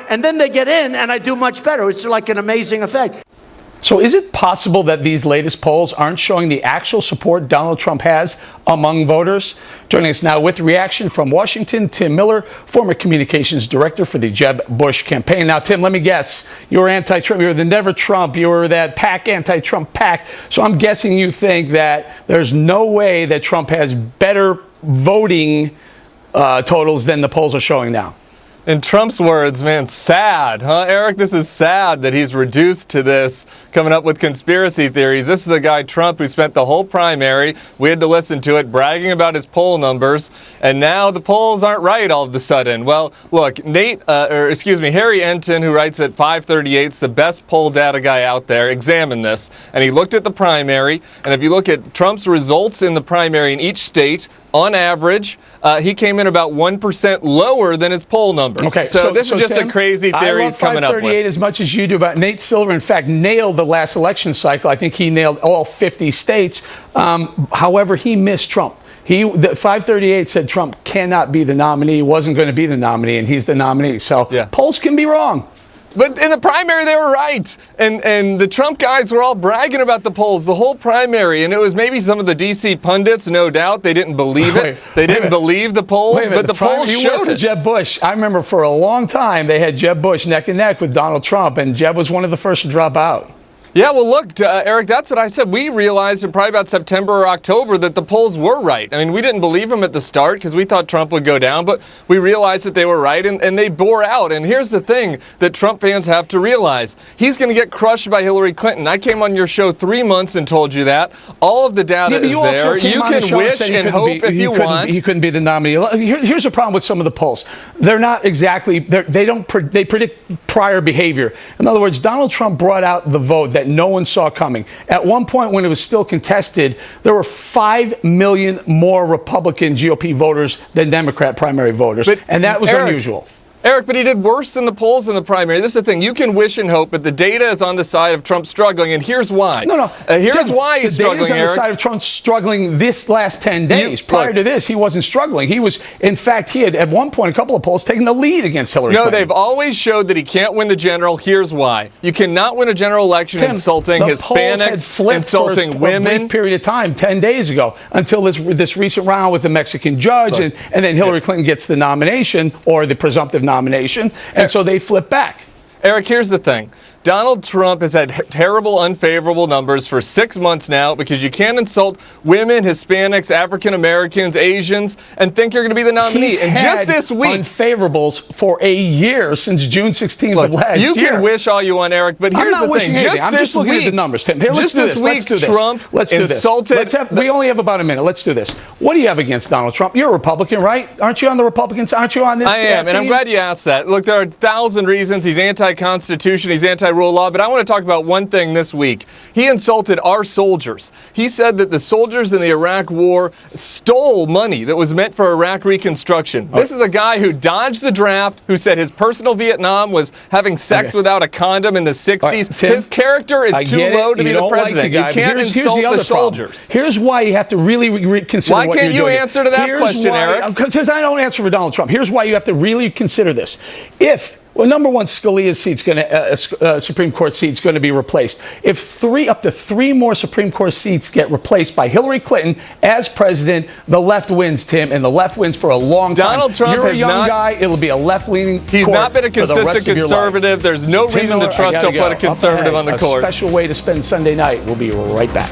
and then they get in, and I do much better. It's like an amazing effect. So is it possible that these latest polls aren't showing the actual support Donald Trump has among voters? Joining us now with reaction from Washington, Tim Miller, former communications director for the Jeb Bush campaign. Now, Tim, let me guess. You were anti-Trump. You were the Never Trump. You were that PAC, anti-Trump PAC. So I'm guessing you think that there's no way that Trump has better voting totals than the polls are showing now. In Trump's words, man, sad, huh, Eric? This is sad that he's reduced to this, coming up with conspiracy theories. This is a guy, Trump, who spent the whole primary, we had to listen to it, bragging about his poll numbers, and now the polls aren't right all of a sudden. Well, look, Harry Enton, who writes at 538, is the best poll data guy out there, examined this, and he looked at the primary, and if you look at Trump's results in the primary in each state, on average, he came in about 1% lower than his poll numbers. Okay, so this is just Tim, a crazy theory he's coming up with. I love 538 as much as you do, but Nate Silver, in fact, nailed the last election cycle. I think he nailed all 50 states. However, he missed Trump. The 538 said Trump cannot be the nominee, wasn't going to be the nominee, and he's the nominee. So polls can be wrong. But in the primary, they were right. And the Trump guys were all bragging about the polls, the whole primary. And it was maybe some of the D.C. pundits, no doubt. They didn't believe it. They didn't believe the polls, but the polls showed it. Jeb Bush. I remember for a long time they had Jeb Bush neck and neck with Donald Trump, and Jeb was one of the first to drop out. Yeah, well, look, Eric, that's what I said. We realized in probably about September or October that the polls were right. I mean, we didn't believe them at the start because we thought Trump would go down, but we realized that they were right, and they bore out. And here's the thing that Trump fans have to realize. He's going to get crushed by Hillary Clinton. I came on your show 3 months and told you that. All of the data is there. You can wish and hope if you want. He couldn't be the nominee. Here's the problem with some of the polls. They're not exactly, they predict prior behavior. In other words, Donald Trump brought out the vote that no one saw coming. At one point when it was still contested, there were 5 million more Republican GOP voters than Democrat primary voters, and that was unusual. Eric, but he did worse than the polls in the primary. This is the thing. You can wish and hope, but the data is on the side of Trump struggling, and here's why. Here's why he's struggling, Eric. The data is on the side of Trump struggling this last 10 days. Prior to this, he wasn't struggling. He was, in fact, he had at one point, a couple of polls, taken the lead against Hillary Clinton. No, they've always showed that he can't win the general. Here's why. You cannot win a general election insulting Hispanics, insulting women. For a brief period of time, 10 days ago, until this recent round with the Mexican judge, and then Hillary Clinton gets the nomination, or the presumptive nomination, and so they flip back. Eric, here's the thing. Donald Trump has had terrible, unfavorable numbers for 6 months now because you can't insult women, Hispanics, African Americans, Asians, and think you're going to be the nominee. And just this week, unfavoribles for a year since June 16th of last year. You can wish all you want, Eric, but here's the thing. I'm just looking at the numbers, Tim. Here, let's do this. Let's do this. Trump insulted. We only have about a minute. Let's do this. What do you have against Donald Trump? You're a Republican, right? Aren't you on the Republicans? Aren't you on this? I am, and I'm glad you asked that. Look, there are 1,000 reasons. He's anti-Constitution. He's anti-rule of law, but I want to talk about one thing this week. He insulted our soldiers. He said that the soldiers in the Iraq war stole money that was meant for Iraq reconstruction. This is a guy who dodged the draft, who said his personal Vietnam was having sex without a condom in the 60s. Tim, his character is too low to be the president. You can't insult the soldiers. Here's why you have to really consider what you're doing. Why can't you answer to that question, Eric? Because I don't answer for Donald Trump. Here's why you have to really consider this. Number one, Scalia's seat's Supreme Court seat's going to be replaced. If up to three more Supreme Court seats get replaced by Hillary Clinton as president, the left wins, Tim, and the left wins for a long time. Donald Trump You're a young guy. It'll be a left-leaning court. He's not been a consistent conservative. There's no reason to trust he'll put a conservative on the court. A special way to spend Sunday night. We'll be right back.